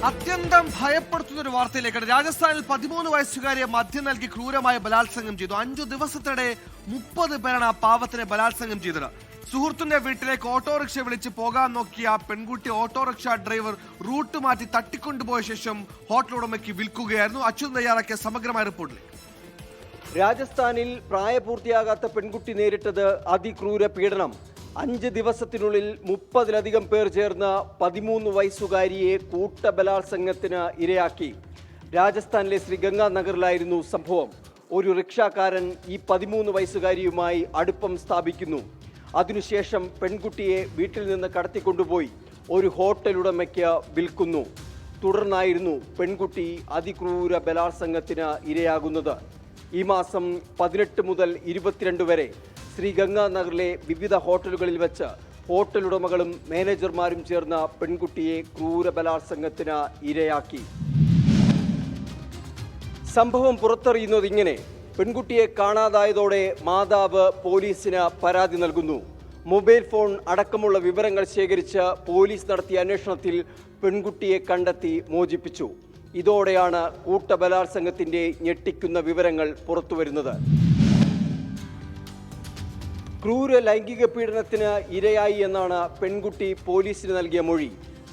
അത്യന്തം ഭയപ്പെടുത്തുന്ന ഒരു വാർത്തയിലേക്കാണ്. രാജസ്ഥാനിൽ 13 വയസ്സുകാരിയെ മദ്യം നൽകി ക്രൂരമായി ബലാത്സംഗം ചെയ്തു. 5 ദിവസത്തിനിടെ 30 പേരാണ് ആ പാവത്തിനെ ബലാത്സംഗം ചെയ്തത്. സുഹൃത്തിന്റെ വീട്ടിലേക്ക് ഓട്ടോറിക്ഷ വിളിച്ച് പോകാൻ നോക്കിയ പെൺകുട്ടി ഓട്ടോറിക്ഷ ഡ്രൈവർ റൂട്ട് മാറ്റി തട്ടിക്കൊണ്ടുപോയ ശേഷം ഹോട്ടൽ ഉടമയ്ക്ക് വിൽക്കുകയായിരുന്നു. അച്യുതൻ തയ്യാറാക്കിയ സമഗ്രമായ റിപ്പോർട്ടിലേക്ക്. രാജസ്ഥാനിൽ പ്രായപൂർത്തിയാകാത്ത പെൺകുട്ടി നേരിട്ടത് അതിക്രൂര പീഡനം. 5 ദിവസത്തിനുള്ളിൽ 30-ലധികം പേർ ചേർന്ന് 13 വയസ്സുകാരിയെ കൂട്ടബലാത്സംഗത്തിന് ഇരയാക്കി. രാജസ്ഥാനിലെ ശ്രീഗംഗാനഗറിലായിരുന്നു സംഭവം. ഒരു റിക്ഷാക്കാരൻ ഈ 13 വയസ്സുകാരിയുമായി അടുപ്പം സ്ഥാപിക്കുന്നു. അതിനുശേഷം പെൺകുട്ടിയെ വീട്ടിൽ നിന്ന് കടത്തിക്കൊണ്ടുപോയി ഒരു ഹോട്ടൽ ഉടമയ്ക്ക് വിൽക്കുന്നു. തുടർന്നായിരുന്നു പെൺകുട്ടി അതിക്രൂര ബലാത്സംഗത്തിന് ഇരയാകുന്നത്. ഈ മാസം 18 മുതൽ 22 വരെ ശ്രീഗംഗാനഗറിലെ വിവിധ ഹോട്ടലുകളിൽ വെച്ച് ഹോട്ടൽ ഉടമകളും മാനേജർമാരും ചേർന്ന പെൺകുട്ടിയെ ക്രൂര ബലാത്സംഗത്തിന് ഇരയാക്കി. സംഭവം പുറത്തറിയുന്നത് ഇങ്ങനെ: പെൺകുട്ടിയെ കാണാതായതോടെ മാതാവ് പോലീസിന് പരാതി നൽകുന്നു. മൊബൈൽ ഫോൺ അടക്കമുള്ള വിവരങ്ങൾ ശേഖരിച്ച് പോലീസ് നടത്തിയ അന്വേഷണത്തിൽ പെൺകുട്ടിയെ കണ്ടെത്തി മോചിപ്പിച്ചു. ഇതോടെയാണ് കൂട്ടബലാത്സംഗത്തിന്റെ ഞെട്ടിക്കുന്ന വിവരങ്ങൾ പുറത്തുവരുന്നത്. ക്രൂര ലൈംഗിക പീഡനത്തിന് ഇരയായി എന്നാണ് പെൺകുട്ടി പോലീസിന് നൽകിയ മൊഴി.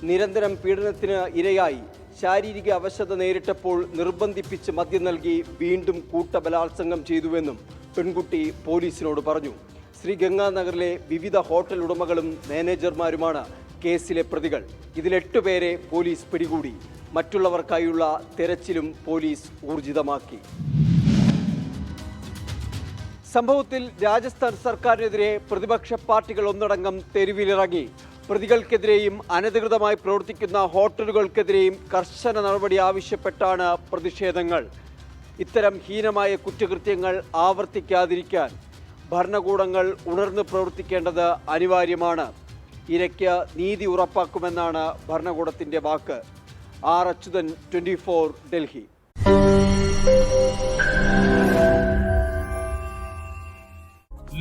നിരന്തരം പീഡനത്തിന് ഇരയായി ശാരീരിക അവശത നേരിട്ടപ്പോൾ നിർബന്ധിപ്പിച്ച് മദ്യം നൽകി വീണ്ടും കൂട്ടബലാത്സംഗം ചെയ്തുവെന്നും പെൺകുട്ടി പോലീസിനോട് പറഞ്ഞു. ശ്രീഗംഗാനഗറിലെ വിവിധ ഹോട്ടൽ ഉടമകളും മാനേജർമാരുമാണ് കേസിലെ പ്രതികൾ. ഇതിൽ 8 പേരെ പോലീസ് പിടികൂടി. മറ്റുള്ളവർക്കായുള്ള തെരച്ചിലും പോലീസ് ഊർജിതമാക്കി. സംഭവത്തിൽ രാജസ്ഥാൻ സർക്കാരിനെതിരെ പ്രതിപക്ഷ പാർട്ടികൾ ഒന്നടങ്കം തെരുവിലിറങ്ങി. പ്രതികൾക്കെതിരെയും അനധികൃതമായി പ്രവർത്തിക്കുന്ന ഹോട്ടലുകൾക്കെതിരെയും കർശന നടപടി ആവശ്യപ്പെട്ടാണ് പ്രതിഷേധങ്ങൾ. ഇത്തരം ഹീനമായ കുറ്റകൃത്യങ്ങൾ ആവർത്തിക്കാതിരിക്കാൻ ഭരണകൂടങ്ങൾ ഉണർന്നു പ്രവർത്തിക്കേണ്ടത് അനിവാര്യമാണ്. ഇരയ്ക്ക് നീതി ഉറപ്പാക്കുമെന്നാണ് ഭരണകൂടത്തിന്റെ വാക്ക്. ആർ അച്യുതൻ, 24, ഡൽഹി.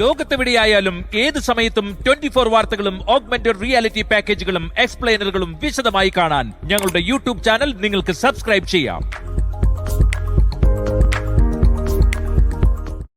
ലോകത്തെവിടെയായാലും ഏത് സമയത്തും 24 വാർത്തകളും ഓഗ്മെന്റഡ് റിയാലിറ്റി പാക്കേജുകളും എക്സ്പ്ലെയിനറുകളും വിശദമായി കാണാൻ ഞങ്ങളുടെ യൂട്യൂബ് ചാനൽ നിങ്ങൾക്ക് സബ്സ്ക്രൈബ് ചെയ്യാം.